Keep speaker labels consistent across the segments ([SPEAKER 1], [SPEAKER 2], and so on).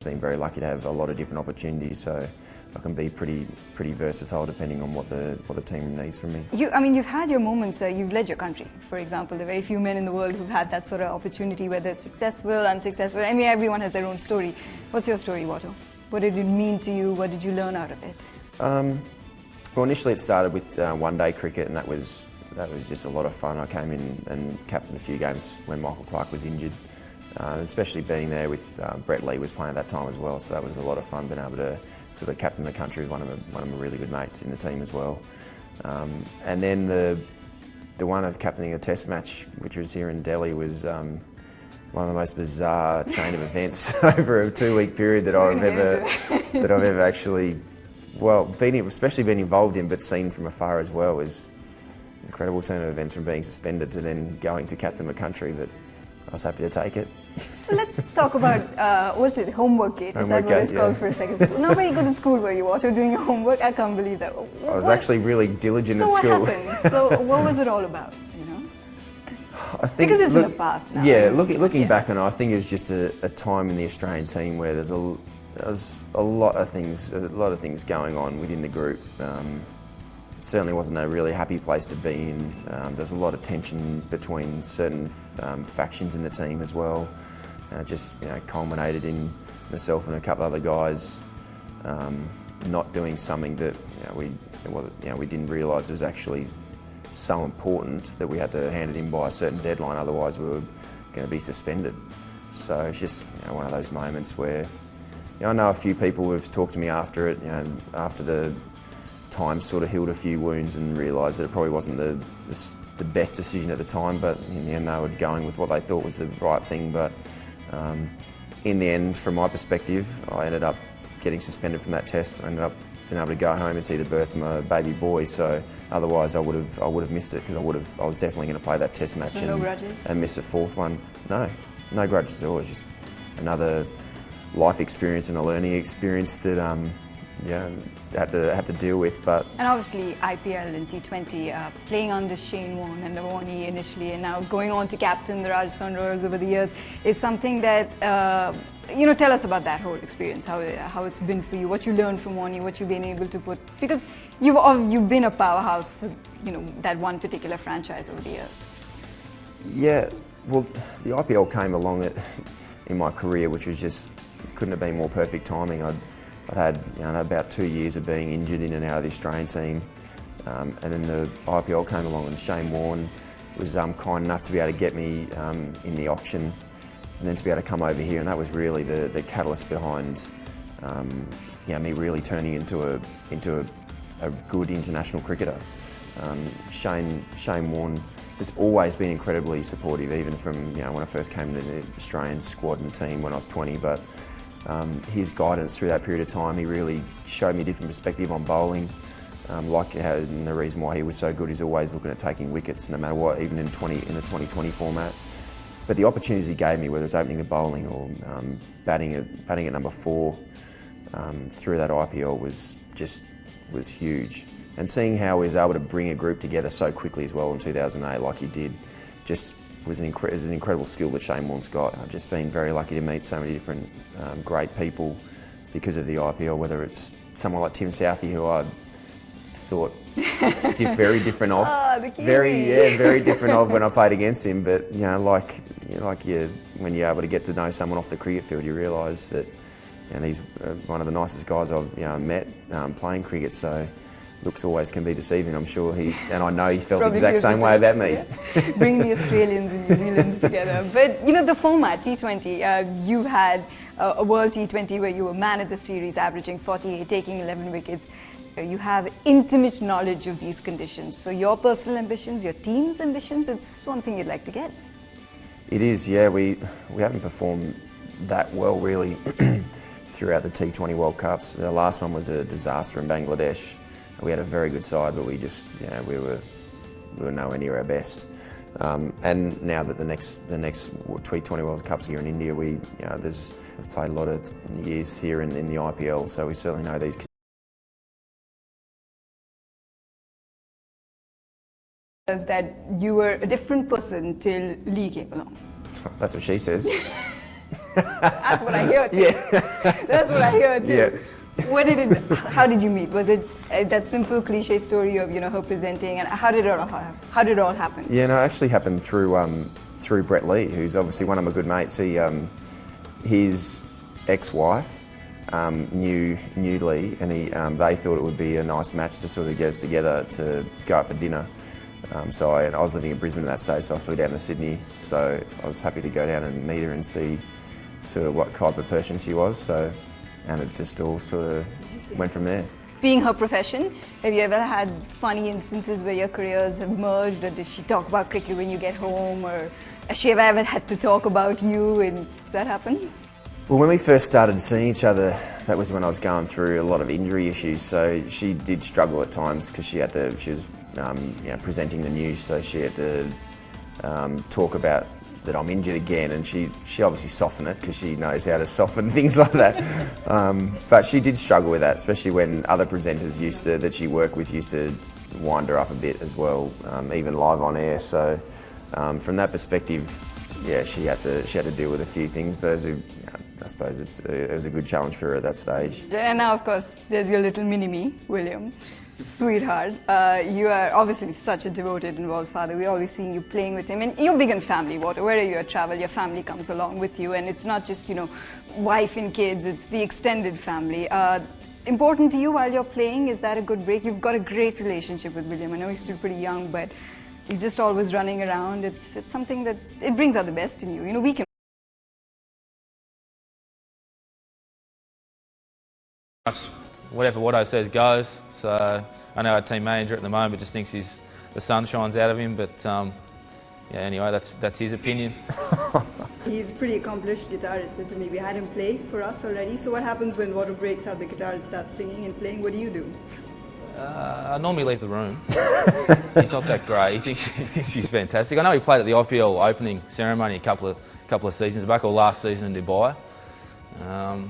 [SPEAKER 1] Been very lucky to have a lot of different opportunities, so I can be pretty versatile depending on what the team needs from me.
[SPEAKER 2] You've had your moments where you've led your country. For example, there are very few men in the world who've had that sort of opportunity, whether it's successful, unsuccessful. I mean, everyone has their own story. What's your story, Watto? What did it mean to you? What did you learn out of it?
[SPEAKER 1] Well, initially it started with one-day cricket, and that was just a lot of fun. I came in and captained a few games when Michael Clarke was injured. Especially being there with Brett Lee was playing at that time as well, so that was a lot of fun being able to sort of captain the country with one of my really good mates in the team as well. And then the one of captaining a test match, which was here in Delhi, was one of the most bizarre chain of events over a 2-week period that I've ever actually, well, especially been involved in, but seen from afar as well. Was an incredible turn of events, from being suspended to then going to captain the country, but I was happy to take it.
[SPEAKER 2] So let's talk about, what's it, homework gate? Is that what it's called for a second school? Not very good at school, were you, Watto, doing your homework? I can't believe that.
[SPEAKER 1] I was actually really diligent at school.
[SPEAKER 2] So what happened? So what was it all about, you know?
[SPEAKER 1] I think,
[SPEAKER 2] because it's in the past now.
[SPEAKER 1] Yeah, looking back on it, I think it was just a time in the Australian team where there's a lot of things going on within the group. It certainly wasn't a really happy place to be in. There's a lot of tension between certain factions in the team as well. Just culminated in myself and a couple other guys not doing something that we didn't realise was actually so important that we had to hand it in by a certain deadline. Otherwise, we were going to be suspended. So it's just one of those moments where I know a few people who have talked to me after it. After the time, sort of healed a few wounds and realised that it probably wasn't the best decision at the time, but in the end they were going with what they thought was the right thing. But in the end, from my perspective, I ended up getting suspended from that test. I ended up being able to go home and see the birth of my baby boy. So otherwise, I would have missed it, because I was definitely going to play that test match.
[SPEAKER 2] So no grudges?
[SPEAKER 1] And miss a fourth one. No grudges at all. It's just another life experience and a learning experience that had to deal with. But
[SPEAKER 2] and obviously IPL and T20, playing under Shane Warne and Mayanthi initially, and now going on to captain the Rajasthan Royals over the years, is something that tell us about that whole experience, how it's been for you, what you learned from Warne, what you've been able to put, because you've been a powerhouse for that one particular franchise over the years.
[SPEAKER 1] Yeah, well, the IPL came along in my career, which was just couldn't have been more perfect timing. I'd had about 2 years of being injured in and out of the Australian team, and then the IPL came along, and Shane Warne was kind enough to be able to get me in the auction, and then to be able to come over here, and that was really the catalyst behind me really turning into a good international cricketer. Shane Warne has always been incredibly supportive, even from when I first came into the Australian squad and team when I was 20. But his guidance through that period of time, he really showed me a different perspective on bowling. And the reason why he was so good is always looking at taking wickets, no matter what, even in the 2020 format. But the opportunities he gave me, whether it's opening the bowling or batting at number 4 through that IPL, was huge. And seeing how he was able to bring a group together so quickly as well in 2008, like he did, just was an incredible skill that Shane Warne's got. I've just been very lucky to meet so many different great people because of the IPL, whether it's someone like Tim Southee, who I thought very different of. Very different of when I played against him. But when you're able to get to know someone off the cricket field, you realise that he's one of the nicest guys I've met playing cricket. So looks always can be deceiving. I'm sure and I know he felt the exact same way about me.
[SPEAKER 2] Yeah. Bringing the Australians and New Zealanders together. But the format, T20, you had a World T20 where you were man of the series, averaging 48, taking 11 wickets. You have intimate knowledge of these conditions. So your personal ambitions, your team's ambitions, it's one thing you'd like to get.
[SPEAKER 1] It is, yeah. We haven't performed that well really throughout the T20 World Cups. The last one was a disaster in Bangladesh. We had a very good side, but we just, we were nowhere near our best. And now that the next T20 World Cup's here in India, we've played a lot of years here in the IPL, so we certainly know these.
[SPEAKER 2] That you were a different person till Lee came along.
[SPEAKER 1] That's what she says.
[SPEAKER 2] That's what I hear too.
[SPEAKER 1] Yeah.
[SPEAKER 2] That's what I hear too.
[SPEAKER 1] Yeah.
[SPEAKER 2] How did you meet? Was it that simple cliche story of her presenting, and how did it all happen?
[SPEAKER 1] Yeah, no, it actually happened through Brett Lee, who's obviously one of my good mates. His ex-wife knew Lee, and they thought it would be a nice match to sort of get us together to go out for dinner. So I was living in Brisbane at that stage, so I flew down to Sydney. So I was happy to go down and meet her and see sort of what type of person she was. So, and it just all sort of went from there.
[SPEAKER 2] Being her profession, have you ever had funny instances where your careers have merged, or does she talk about cricket when you get home, or has she ever had to talk about you, and does that happen?
[SPEAKER 1] Well, when we first started seeing each other, that was when I was going through a lot of injury issues. So she did struggle at times because she was presenting the news, so she had to talk about that I'm injured again, and she obviously softened it because she knows how to soften things like that. But she did struggle with that, especially when other presenters that she worked with used to wind her up a bit as well, even live on air. So from that perspective, yeah, she had to deal with a few things, but I suppose it was a good challenge for her at that stage. And
[SPEAKER 2] now, of course, there's your little mini-me, William. Sweetheart. You are obviously such a devoted, involved father. We're always seeing you playing with him. And you're big on family. Wherever you travel, your family comes along with you. And it's not just, wife and kids, it's the extended family. Important to you while you're playing, is that a good break? You've got a great relationship with William. I know he's still pretty young, but he's just always running around. It's something that it brings out the best in you. We can.
[SPEAKER 3] Whatever Watto says goes. So I know our team manager at the moment just thinks the sun shines out of him, but yeah, anyway, that's his opinion.
[SPEAKER 2] He's a pretty accomplished guitarist, isn't he? We had him play for us already. So what happens when Watto breaks out the guitar and starts singing and playing? What do you do?
[SPEAKER 3] I normally leave the room. He's not that great. He thinks he's fantastic. I know he played at the IPL opening ceremony a couple of seasons back, or last season in Dubai. I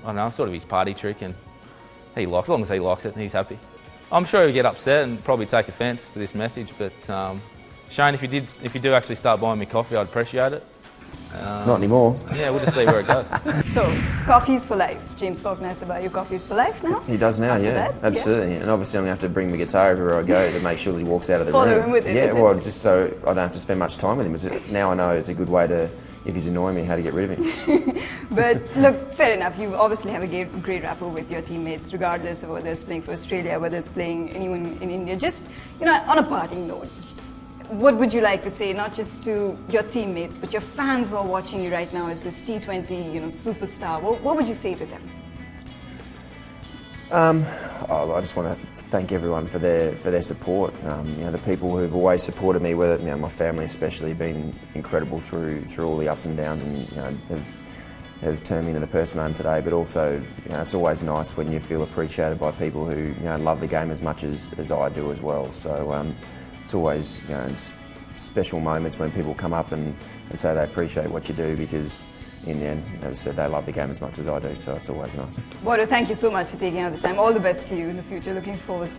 [SPEAKER 3] don't know, it's sort of his party trick, and as long as he likes it, he's happy. I'm sure he'll get upset and probably take offence to this message, but Shane, if you do actually start buying me coffee, I'd appreciate it.
[SPEAKER 1] Not anymore.
[SPEAKER 3] Yeah, we'll just see where it goes.
[SPEAKER 2] So, coffee's for life. James Faulkner has to buy you coffees for life now?
[SPEAKER 1] He does now, yeah, absolutely. Yeah. And obviously I'm going to have to bring the guitar everywhere I go to make sure that he walks out of the room.
[SPEAKER 2] Follow him with it.
[SPEAKER 1] Yeah, well, just so I don't have to spend much time with him. Now I know it's a good way to, if he's annoying me, how to get rid of him.
[SPEAKER 2] But look, fair enough. You obviously have a great rapport with your teammates, regardless of whether it's playing for Australia, whether it's playing anyone in India. Just, on a parting note, what would you like to say, not just to your teammates, but your fans who are watching you right now as this T20, superstar? What would you say to them?
[SPEAKER 1] I just want to thank everyone for their support. The people who've always supported me, whether my family especially, have been incredible through all the ups and downs, and have turned me into the person I am today. But also, it's always nice when you feel appreciated by people who love the game as much as I do as well. So it's always special moments when people come up and say they appreciate what you do, because in the end, as I said, they love the game as much as I do, so it's always nice.
[SPEAKER 2] Watto, thank you so much for taking out the time. All the best to you in the future. Looking forward